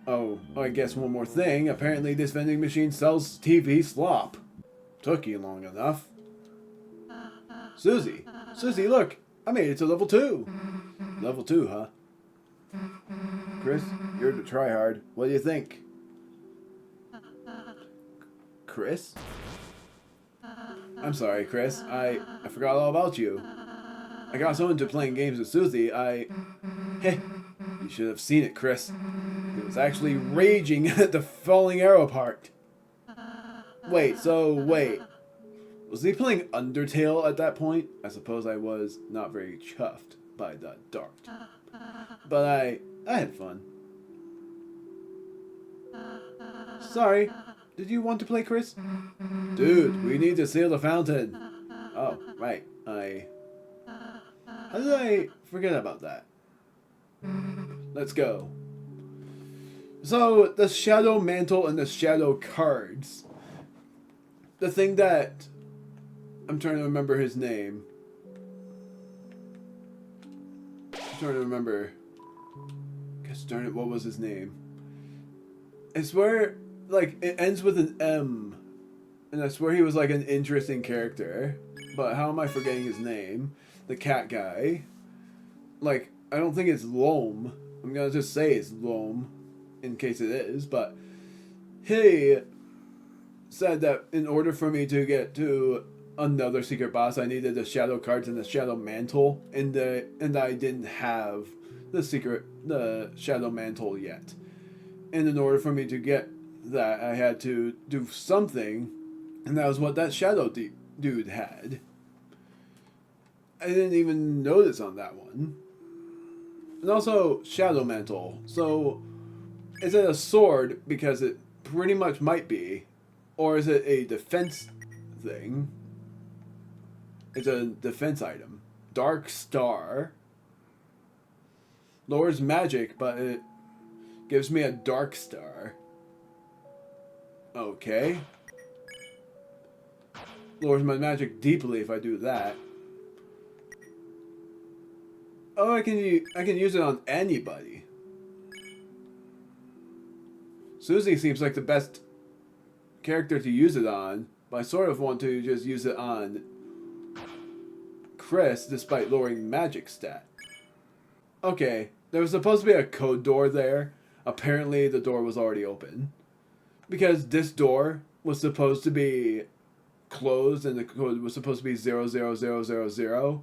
Oh, I guess one more thing. Apparently this vending machine sells TV slop. Took you long enough. Susie! Susie, look! I made it to level 2! Level 2, huh? Chris, you're the tryhard. What do you think? Chris? I'm sorry, Chris. I forgot all about you. I got so into playing games with Susie, Heh, you should have seen it, Chris. It was actually raging at the falling arrow part. Wait. Was he playing Undertale at that point? I suppose I was not very chuffed by that dart. But I had fun. Sorry, did you want to play, Chris? Dude, we need to seal the fountain. Oh, right. How did I forget about that? Let's go. So, the Shadow Mantle and the Shadow Cards. The thing that... I'm trying to remember his name. I'm trying to remember... Gosh darn it, what was his name? I swear, like, it ends with an M. And I swear he was, like, an interesting character. But how am I forgetting his name? The cat guy. Like, I don't think it's Loam. I'm gonna just say it's Loam. In case it is, but... He said that in order for me to get to another secret boss, I needed the Shadow Cards and the Shadow Mantle. And I didn't have the Shadow Mantle yet. And in order for me to get that, I had to do something. And that was what that Shadow dude had. I didn't even notice on that one. And also, Shadow Mantle. So, is it a sword? Because it pretty much might be. Or is it a defense thing? It's a defense item. Dark Star. Lowers magic, but it gives me a Dark Star. Okay. Lowers my magic deeply if I do that. Oh, I can use it on anybody. Susie seems like the best character to use it on, but I sort of want to just use it on Chris, despite lowering magic stat. Okay, there was supposed to be a code door there. Apparently, the door was already open. Because this door was supposed to be closed and the code was supposed to be 00000.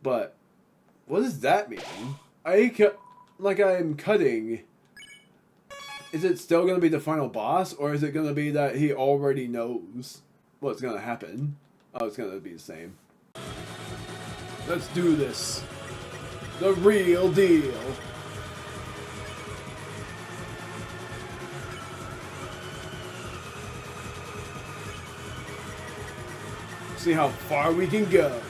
But what does that mean? I'm cutting. Is it still going to be the final boss, or is it going to be that he already knows what's going to happen? Oh, it's going to be the same. Let's do this. The real deal. See how far we can go.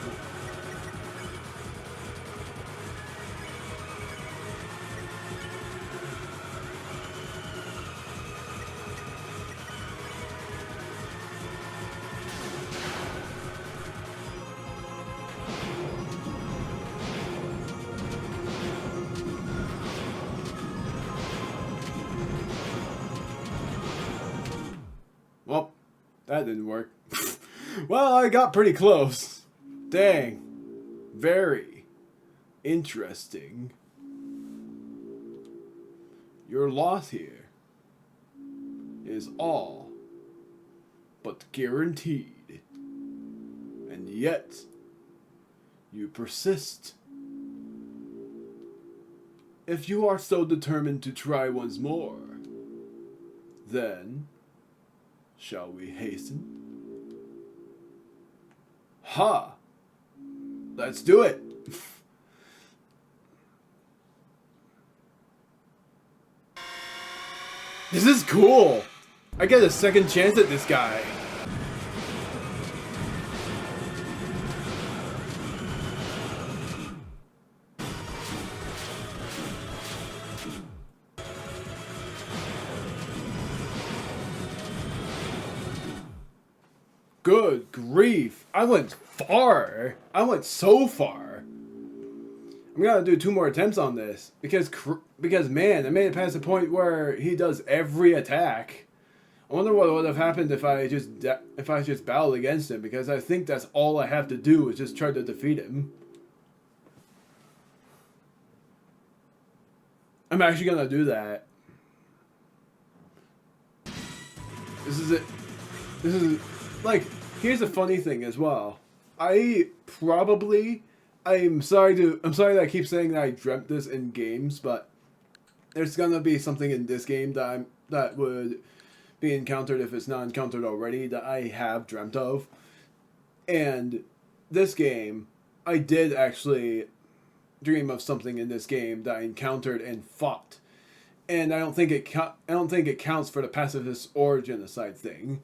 Well, that didn't work. Well, I got pretty close. Dang. Very interesting. Your loss here is all but guaranteed. And yet, you persist. If you are so determined to try once more, then shall we hasten? Ha! Let's do it! This is cool! I get a second chance at this guy. Good grief. I went far. I went so far. I'm gonna do 2 more attempts on this because man, I made it past the point where he does every attack. I wonder what would have happened if I just battled against him, because I think that's all I have to do is just try to defeat him. I'm actually gonna do that. This is it. This is like, here's the funny thing as well. I'm sorry that I keep saying that I dreamt this in games, but there's gonna be something in this game that would be encountered, if it's not encountered already, that I have dreamt of. And this game, I did actually dream of something in this game that I encountered and fought. And I don't think it counts for the pacifist or genocide thing.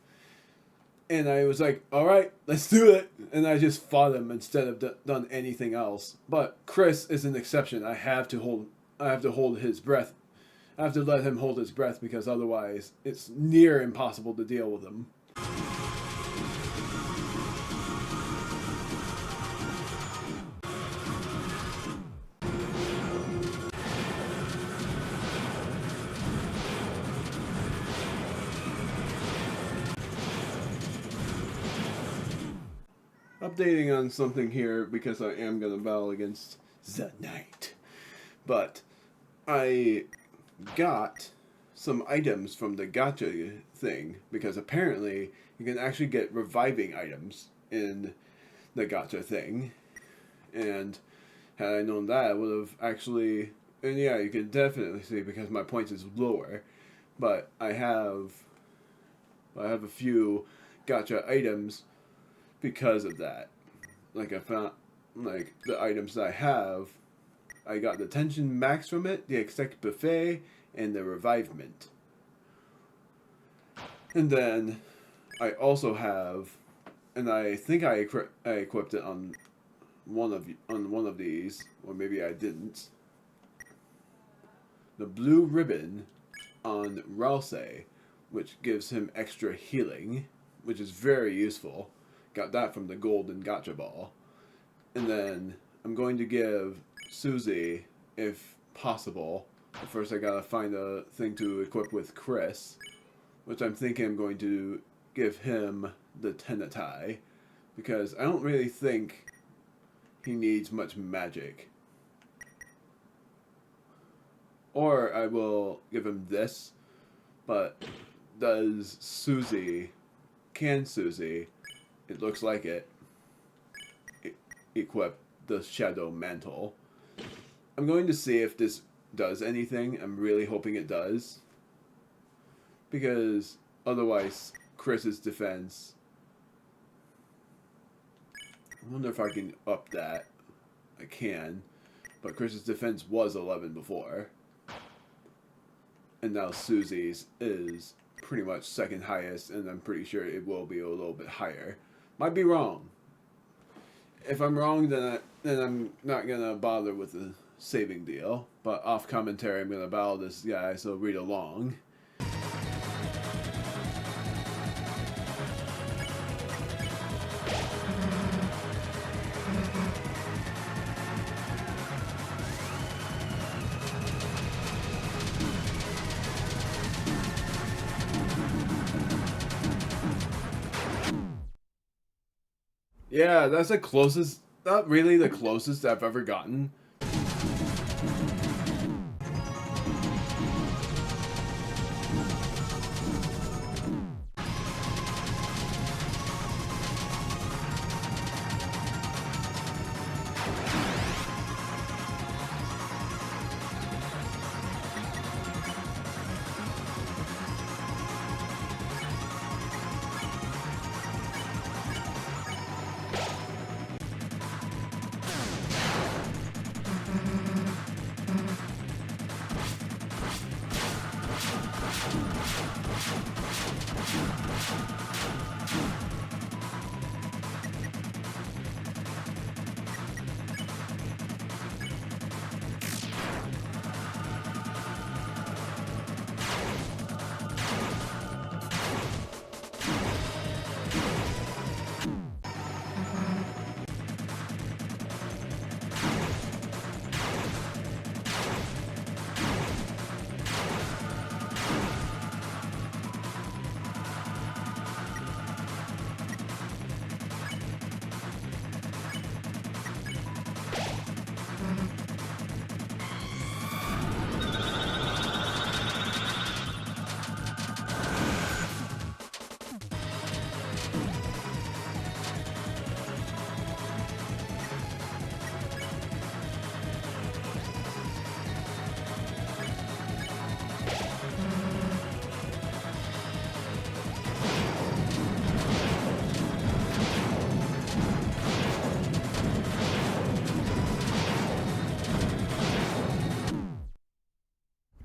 And I was like, all right, let's do it. And I just fought him instead of done anything else. But Chris is an exception. I have to hold his breath. I have to let him hold his breath, because otherwise it's near impossible to deal with him. Updating on something here, because I am going to battle against the Knight. But I got some items from the gacha thing, because apparently you can actually get reviving items in the gacha thing. And had I known that, I would have actually... And yeah, you can definitely see, because my points is lower. But I have a few gacha items because of that. Like, I found, like, the items that I have, I got the tension max from it, the exec buffet, and the revivement. And then I also have, and I think I equipped it on one of these, or maybe I didn't. The blue ribbon on Ralsei, which gives him extra healing, which is very useful. Got that from the golden gacha ball. And then I'm going to give Susie, if possible. But first I gotta find a thing to equip with Chris, which I'm thinking I'm going to give him the Tenatai, because I don't really think he needs much magic. Or I will give him this, but can Susie, it looks like it, equip the Shadow Mantle. I'm going to see if this does anything. I'm really hoping it does, because otherwise Chris's defense, I wonder if I can up that. I can, but Chris's defense was 11 before, and now Susie's is pretty much second highest, and I'm pretty sure it will be a little bit higher. Might be wrong. If I'm wrong, then I'm not gonna bother with the saving deal. But off commentary, I'm gonna battle this guy, so read along. Yeah, that's the closest, not really the closest I've ever gotten.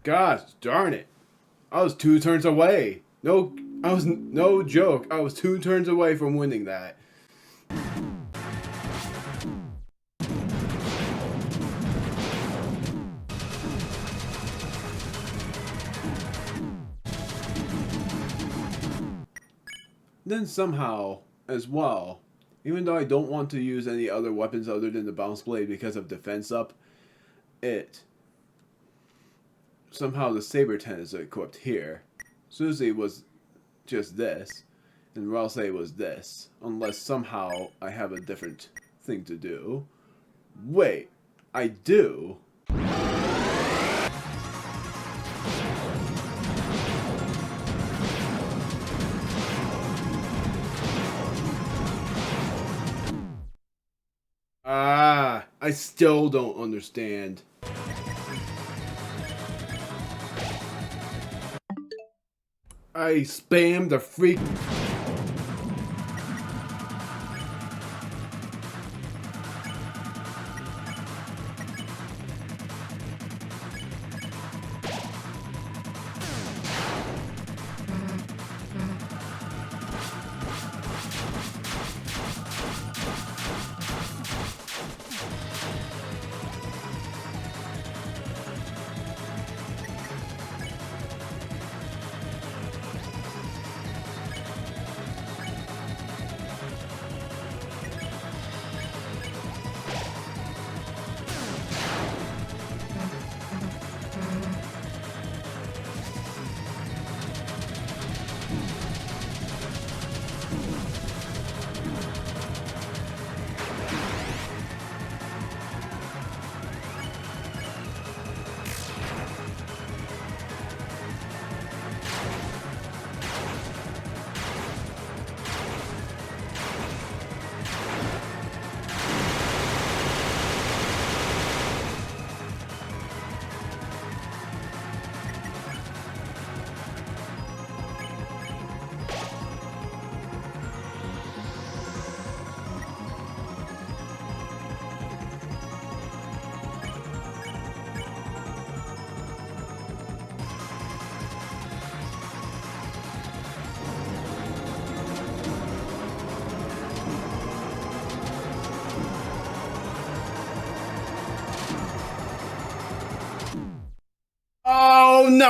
Gosh darn it. I was 2 turns away. No joke. I was 2 turns away from winning that. Then somehow, as well, even though I don't want to use any other weapons other than the bounce blade because of defense up, somehow the saber ten is equipped here. Susie was just this, and Rouse was this, unless somehow I have a different thing to do. Wait, I do? I still don't understand. I spammed the freak. Oh no!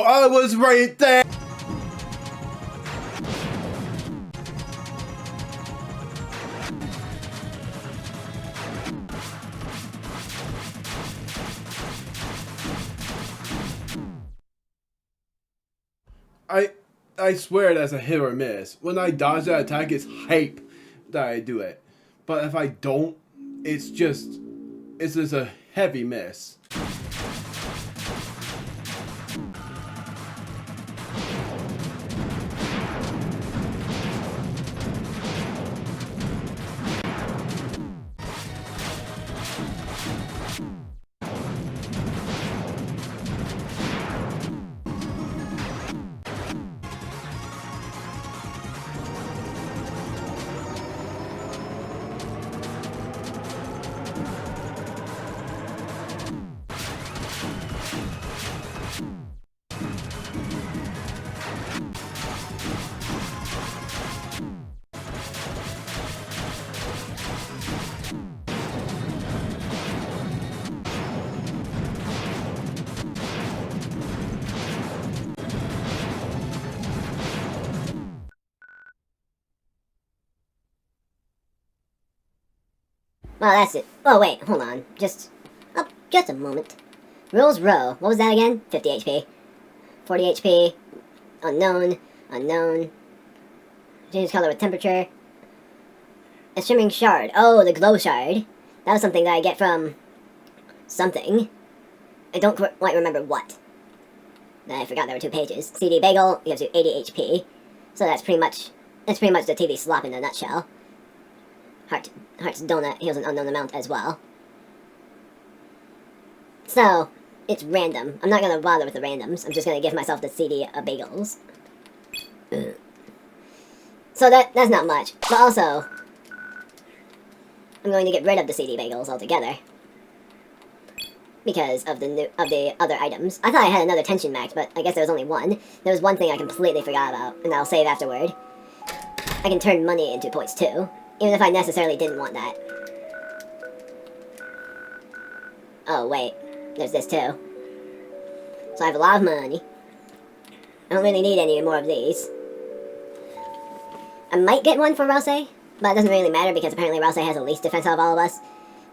I was right there! I swear that's a hit or miss. When I dodge that attack, it's hype that I do it. But if I don't, it's just a heavy miss. Well, that's it. Oh, wait, hold on. Just a moment. Rules row. What was that again? 50 HP. 40 HP. Unknown. Unknown. Change color with temperature. A shimmering shard. Oh, the glow shard. That was something that I get from something. I don't quite remember what. I forgot there were 2 pages. CD Bagel gives you 80 HP. So that's pretty much the TV slop in a nutshell. Heart's Donut heals an unknown amount as well. So, it's random. I'm not gonna bother with the randoms. I'm just gonna give myself the CD Bagels. So that's not much. But also, I'm going to get rid of the CD Bagels altogether. because of the other items. I thought I had another tension max, but I guess there was only one. There was one thing I completely forgot about, and I'll save afterward. I can turn money into points too, even if I necessarily didn't want that. Oh wait, there's this too. So I have a lot of money. I don't really need any more of these. I might get one for Rouse, but it doesn't really matter because apparently Rouse has the least defense out of all of us.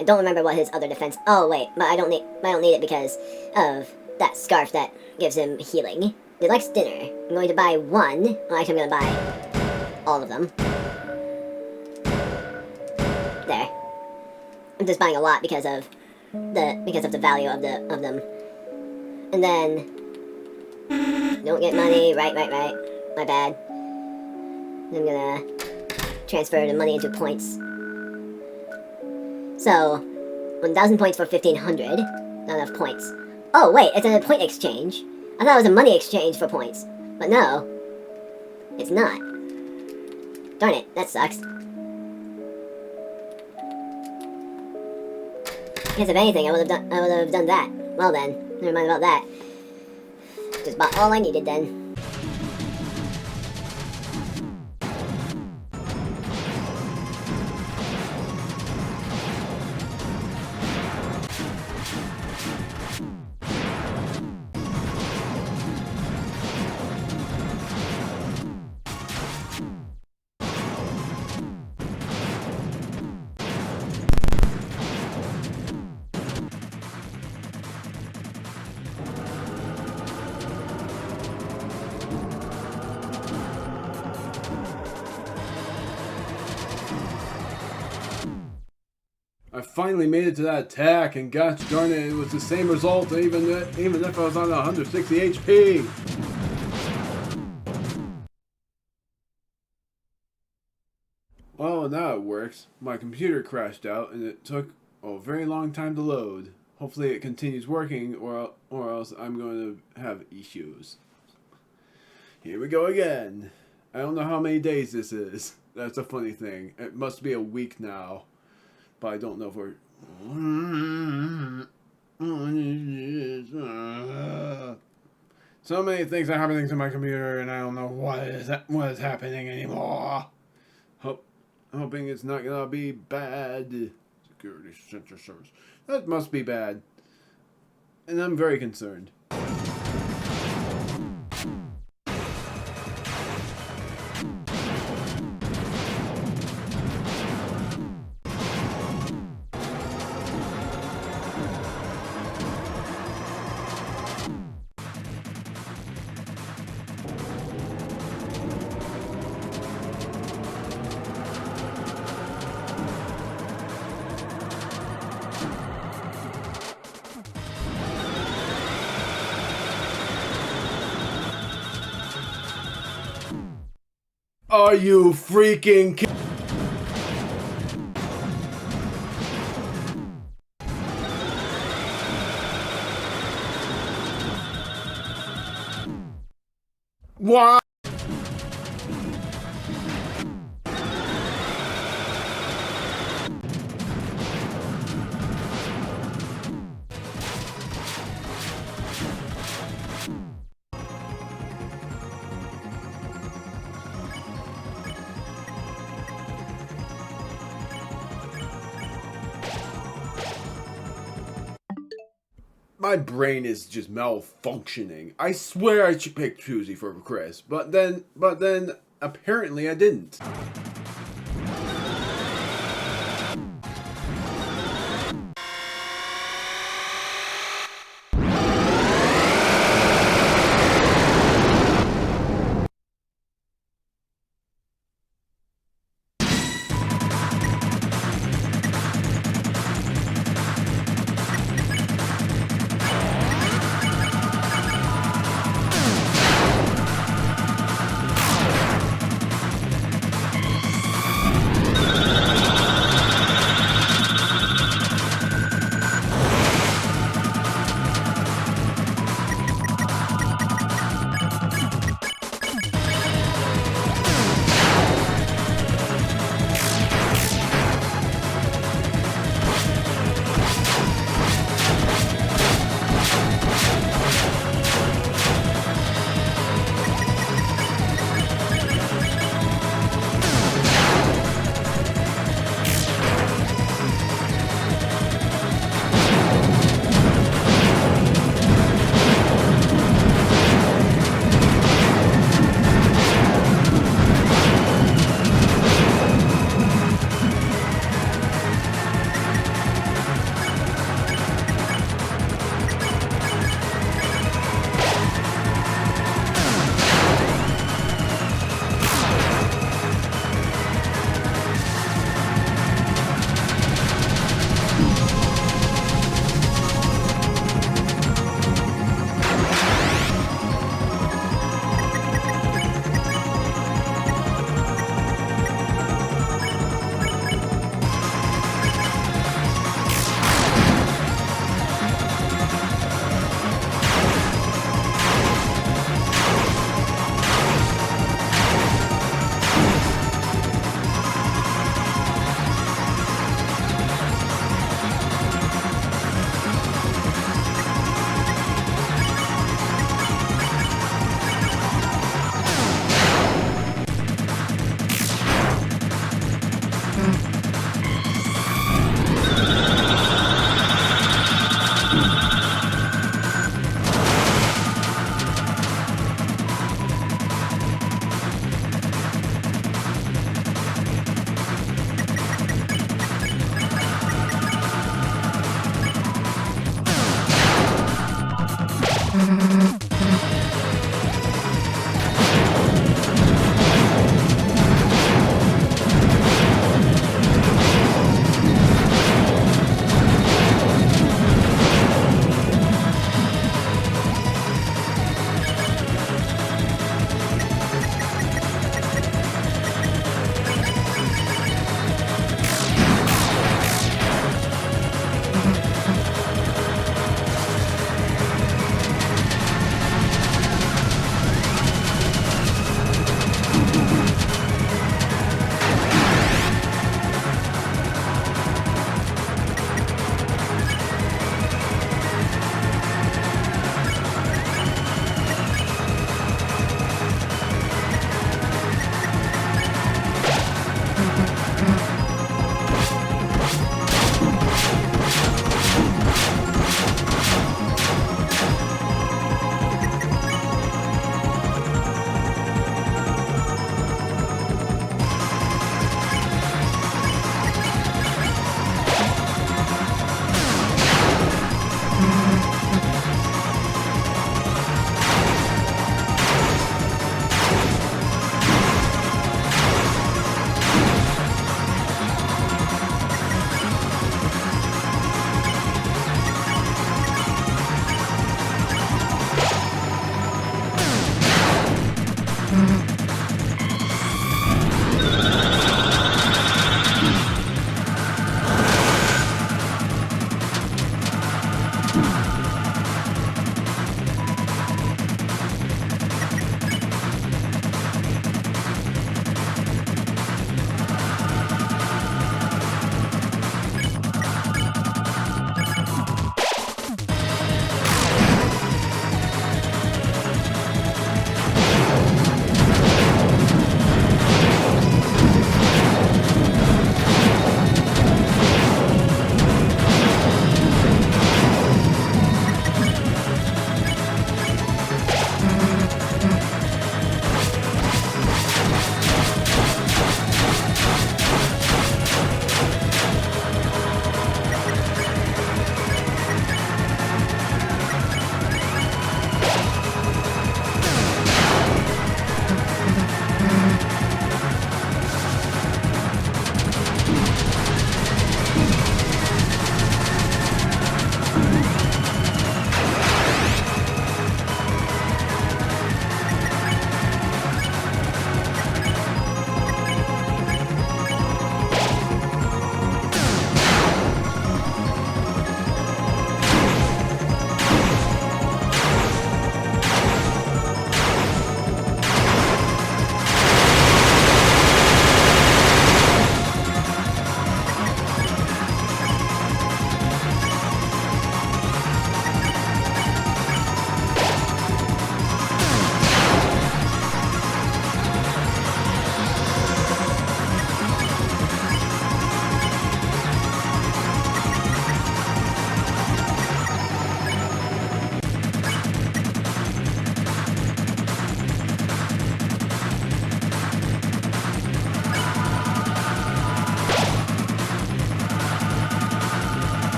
I don't remember what his other defense. Oh wait, but I don't need it because of that scarf that gives him healing. Deluxe dinner. I'm going to buy one. Well, actually, I'm going to buy all of them. There. I'm just buying a lot because of the value of them. And then don't get money. Right. My bad. I'm gonna transfer the money into points. So 1,000 points for 1,500. Not enough points. Oh wait, it's a point exchange. I thought it was a money exchange for points, but no, it's not. Darn it, that sucks. Because if anything, I would have done that. Well then, never mind about that. Just bought all I needed then. I finally made it to that attack, and gosh darn it, it was the same result even if I was on 160 HP. Well, now it works. My computer crashed out, and it took a very long time to load. Hopefully it continues working, or else I'm going to have issues. Here we go again. I don't know how many days this is. That's a funny thing. It must be a week now. But I don't know if we're... So many things are happening to my computer, and I don't know what is happening anymore. Hoping it's not gonna be bad. Security Center Service. That must be bad. And I'm very concerned. Are you freaking kidding? Why? My brain is just malfunctioning. I swear I picked Choosy for Chris, but then apparently I didn't.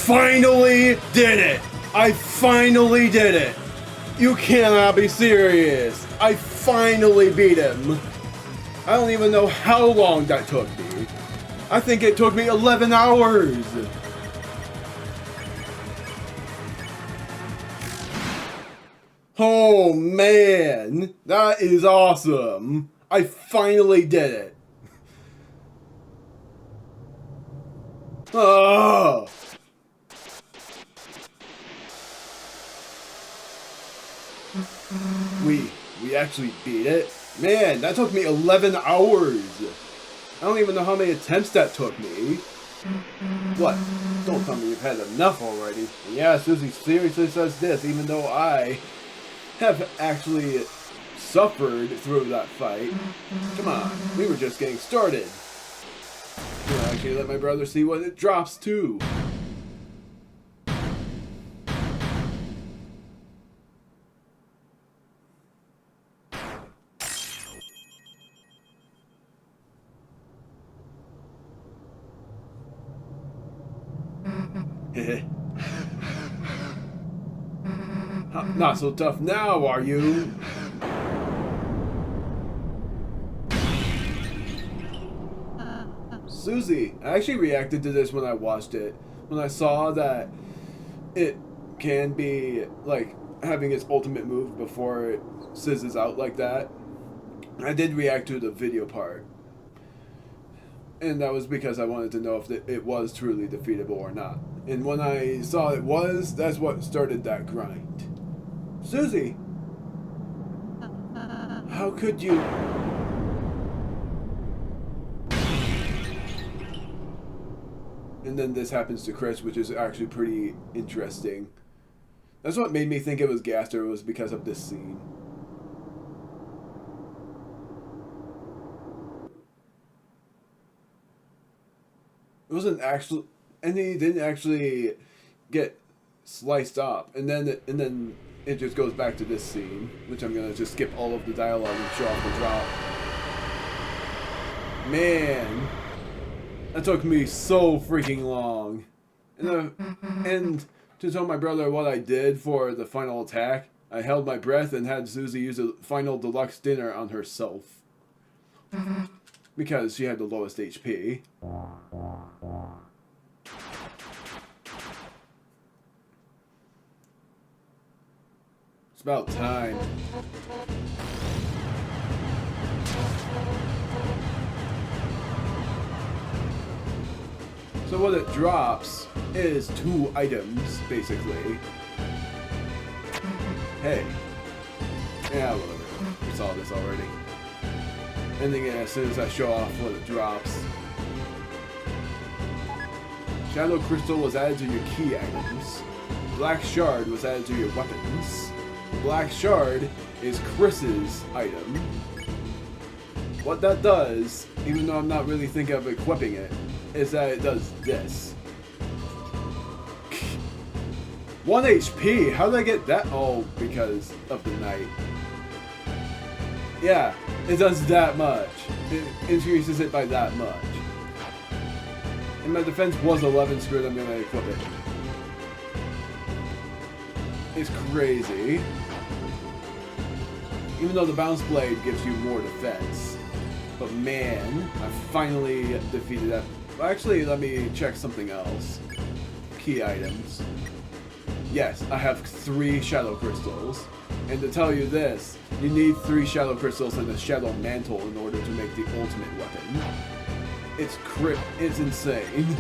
finally did it! I finally did it! You cannot be serious! I finally beat him! I don't even know how long that took me. I think it took me 11 hours! Oh man! That is awesome! I finally did it! Oh! We actually beat it? Man, that took me 11 hours! I don't even know how many attempts that took me. What? Don't tell me you've had enough already. And yeah, Susie seriously says this, even though I have actually suffered through that fight. Come on, we were just getting started. I'll actually let my brother see what it drops to. Not so tough now, are you? Susie, I actually reacted to this when I watched it. When I saw that it can be, like, having its ultimate move before it sizzes out like that. I did react to the video part. And that was because I wanted to know if it was truly defeatable or not. And when I saw it was, that's what started that grind. Susie! How could you... And then this happens to Chris, which is actually pretty interesting. That's what made me think it was Gaster, was because of this scene. It wasn't actually... And he didn't actually get sliced up. And then it just goes back to this scene, which I'm going to just skip all of the dialogue and show off the drop. Man, that took me so freaking long. And to tell my brother what I did for the final attack, I held my breath and had Susie use a final deluxe dinner on herself. Because she had the lowest HP. It's about time. So what it drops is 2 items, basically. Hey. Yeah, whatever. We saw this already. Ending it as soon as I show off what it drops. Shadow Crystal was added to your key items. Black Shard was added to your weapons. Black Shard is Chris's item. What that does, even though I'm not really thinking of equipping it, is that it does this. 1 HP? How did I get that? Oh, because of the knight. Yeah, it does that much. It increases it by that much. And my defense was 11, screw it, I'm gonna equip it. It's crazy. Even though the bounce blade gives you more defense. But man, I finally defeated that. Well, actually, let me check something else. Key items. Yes, I have 3 shadow crystals. And to tell you this, you need 3 shadow crystals and a shadow mantle in order to make the ultimate weapon. It's insane.